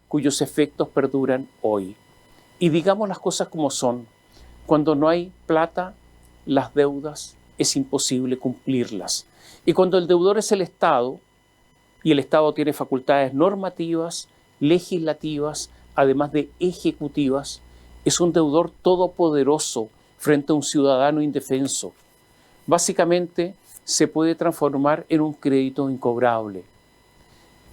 cuyos efectos perduran hoy. Y digamos las cosas como son. Cuando no hay plata, las deudas es imposible cumplirlas. Y cuando el deudor es el Estado, y el Estado tiene facultades normativas, legislativas, además de ejecutivas, es un deudor todopoderoso frente a un ciudadano indefenso. Básicamente, se puede transformar en un crédito incobrable.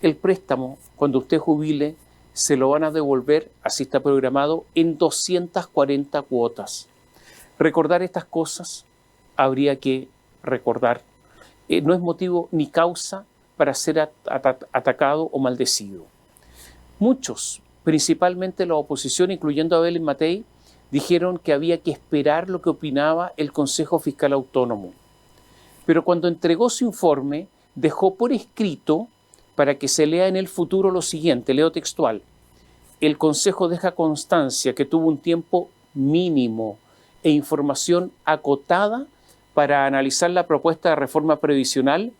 El préstamo, cuando usted jubile, se lo van a devolver, así está programado, en 240 cuotas. Recordar estas cosas habría que recordar. No es motivo ni causa para ser atacado o maldecido. Muchos, principalmente la oposición, incluyendo a Belén Matei, dijeron que había que esperar lo que opinaba el Consejo Fiscal Autónomo. Pero cuando entregó su informe, dejó por escrito para que se lea en el futuro lo siguiente, leo textual. El Consejo deja constancia que tuvo un tiempo mínimo e información acotada para analizar la propuesta de reforma previsional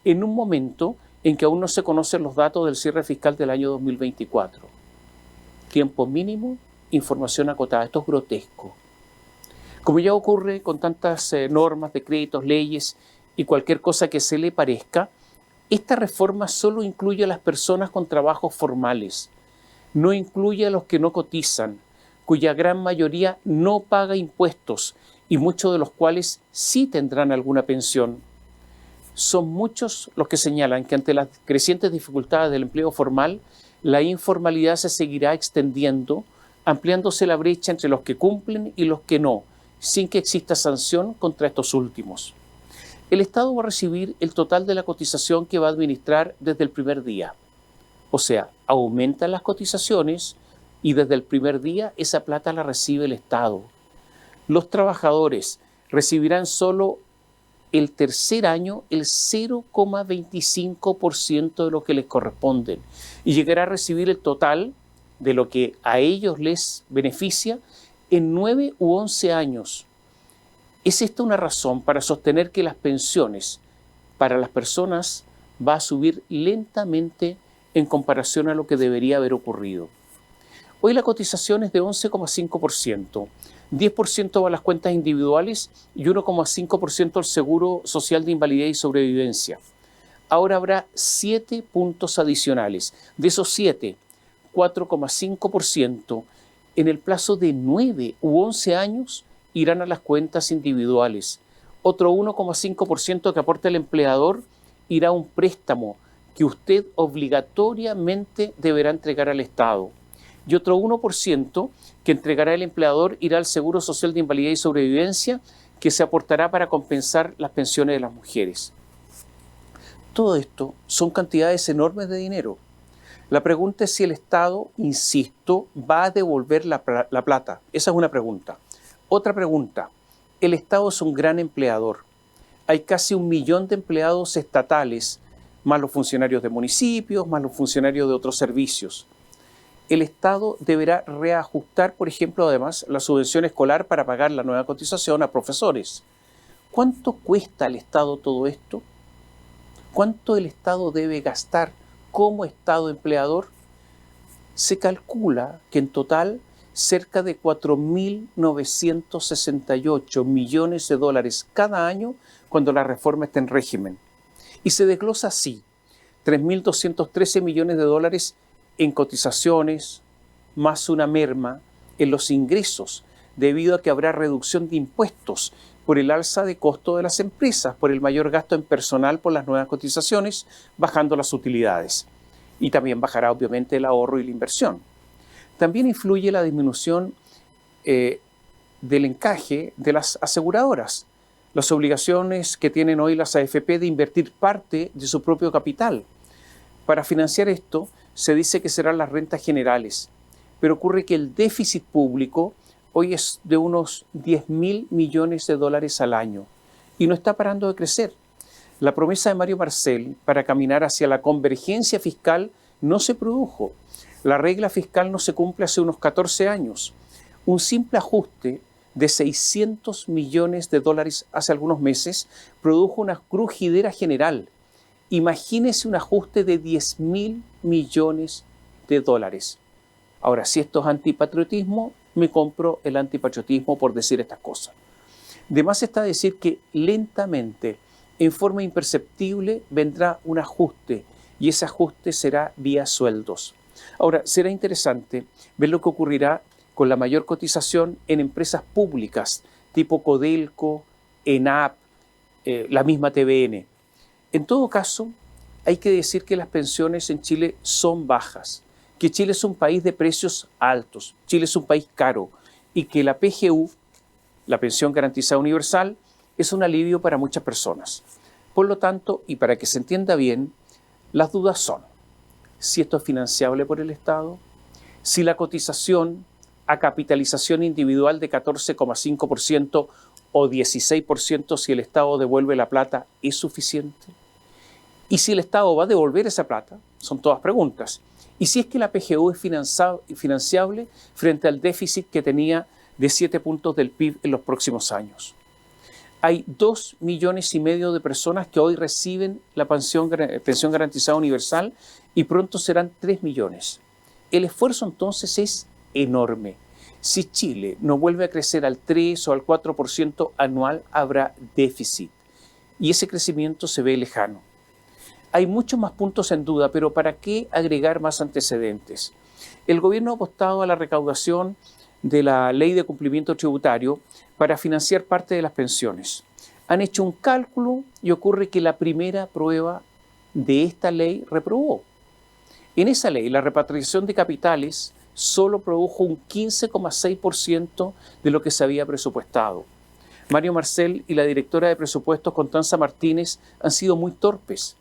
en un momento en que aún no se conocen los datos del cierre fiscal del año 2024. Tiempo mínimo, información acotada. Esto es grotesco. Como ya ocurre con tantas normas, decretos, leyes y cualquier cosa que se le parezca, esta reforma solo incluye a las personas con trabajos formales, no incluye a los que no cotizan, cuya gran mayoría no paga impuestos y muchos de los cuales sí tendrán alguna pensión. Son muchos los que señalan que ante las crecientes dificultades del empleo formal, la informalidad se seguirá extendiendo, ampliándose la brecha entre los que cumplen y los que no, sin que exista sanción contra estos últimos. El Estado va a recibir el total de la cotización que va a administrar desde el primer día. O sea, aumentan las cotizaciones y desde el primer día esa plata la recibe el Estado. Los trabajadores recibirán solo el tercer año el 0,25% de lo que les corresponde y llegará a recibir el total de lo que a ellos les beneficia en 9 u 11 años. ¿Es esta una razón para sostener que las pensiones para las personas va a subir lentamente en comparación a lo que debería haber ocurrido? Hoy la cotización es de 11,5%, 10% va a las cuentas individuales y 1,5% al Seguro Social de Invalidez y Sobrevivencia. Ahora habrá 7 puntos adicionales. De esos 7, 4,5% en el plazo de 9 u 11 años irán a las cuentas individuales. Otro 1,5% que aporta el empleador irá a un préstamo que usted obligatoriamente deberá entregar al Estado. Y otro 1% que entregará el empleador irá al Seguro Social de Invalidez y Sobrevivencia, que se aportará para compensar las pensiones de las mujeres. Todo esto son cantidades enormes de dinero. La pregunta es si el Estado, insisto, va a devolver la plata. Esa es una pregunta. Otra pregunta, el Estado es un gran empleador. Hay casi 1 millón de empleados estatales, más los funcionarios de municipios, más los funcionarios de otros servicios. El Estado deberá reajustar, por ejemplo, además, la subvención escolar para pagar la nueva cotización a profesores. ¿Cuánto cuesta al Estado todo esto? ¿Cuánto el Estado debe gastar como Estado empleador? Se calcula que en total cerca de 4.968 millones de dólares cada año cuando la reforma esté en régimen. Y se desglosa así, 3.213 millones de dólares en cotizaciones, más una merma en los ingresos, debido a que habrá reducción de impuestos por el alza de costo de las empresas, por el mayor gasto en personal por las nuevas cotizaciones, bajando las utilidades. Y también bajará obviamente el ahorro y la inversión. También influye la disminución del encaje de las aseguradoras, las obligaciones que tienen hoy las AFP de invertir parte de su propio capital. Para financiar esto, se dice que serán las rentas generales, pero ocurre que el déficit público hoy es de unos 10.000 millones de dólares al año y no está parando de crecer. La promesa de Mario Marcel para caminar hacia la convergencia fiscal no se produjo. La regla fiscal no se cumple hace unos 14 años. Un simple ajuste de 600 millones de dólares hace algunos meses produjo una crujidera general. Imagínese un ajuste de 10.000 millones de dólares. Ahora, si esto es antipatriotismo, me compro el antipatriotismo por decir estas cosas. De más está decir que lentamente, en forma imperceptible, vendrá un ajuste y ese ajuste será vía sueldos. Ahora, será interesante ver lo que ocurrirá con la mayor cotización en empresas públicas, tipo Codelco, ENAP, la misma TVN. En todo caso, hay que decir que las pensiones en Chile son bajas, que Chile es un país de precios altos, Chile es un país caro y que la PGU, la Pensión Garantizada Universal, es un alivio para muchas personas. Por lo tanto, y para que se entienda bien, las dudas son si esto es financiable por el Estado, si la cotización a capitalización individual de 14,5% o 16% si el Estado devuelve la plata es suficiente. Y si el Estado va a devolver esa plata, son todas preguntas. Y si es que la PGU es financiable frente al déficit que tenía de 7 puntos del PIB en los próximos años. Hay 2,5 millones de personas que hoy reciben la pensión garantizada universal y pronto serán 3 millones. El esfuerzo entonces es enorme. Si Chile no vuelve a crecer al 3 o al 4% anual, habrá déficit. Y ese crecimiento se ve lejano. Hay muchos más puntos en duda, pero ¿para qué agregar más antecedentes? El gobierno ha apostado a la recaudación de la ley de cumplimiento tributario para financiar parte de las pensiones. Han hecho un cálculo y ocurre que la primera prueba de esta ley reprobó. En esa ley, la repatriación de capitales solo produjo un 15,6% de lo que se había presupuestado. Mario Marcel y la directora de presupuestos, Constanza Martínez, han sido muy torpes.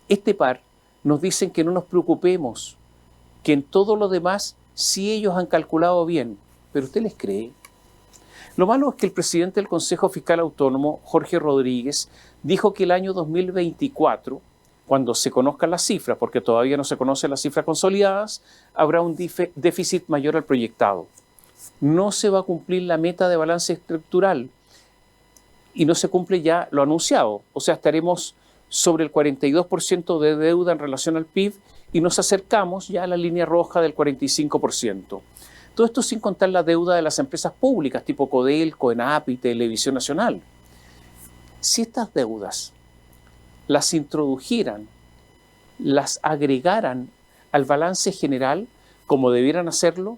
Este par nos dicen que no nos preocupemos, que en todo lo demás sí ellos han calculado bien, pero ¿usted les cree? Lo malo es que el presidente del Consejo Fiscal Autónomo, Jorge Rodríguez, dijo que el año 2024, cuando se conozcan las cifras, porque todavía no se conocen las cifras consolidadas, habrá un déficit mayor al proyectado. No se va a cumplir la meta de balance estructural y no se cumple ya lo anunciado. O sea, estaremos sobre el 42% de deuda en relación al PIB y nos acercamos ya a la línea roja del 45%. Todo esto sin contar la deuda de las empresas públicas tipo Codelco, ENAP y Televisión Nacional. Si estas deudas las introdujeran, las agregaran al balance general, como debieran hacerlo,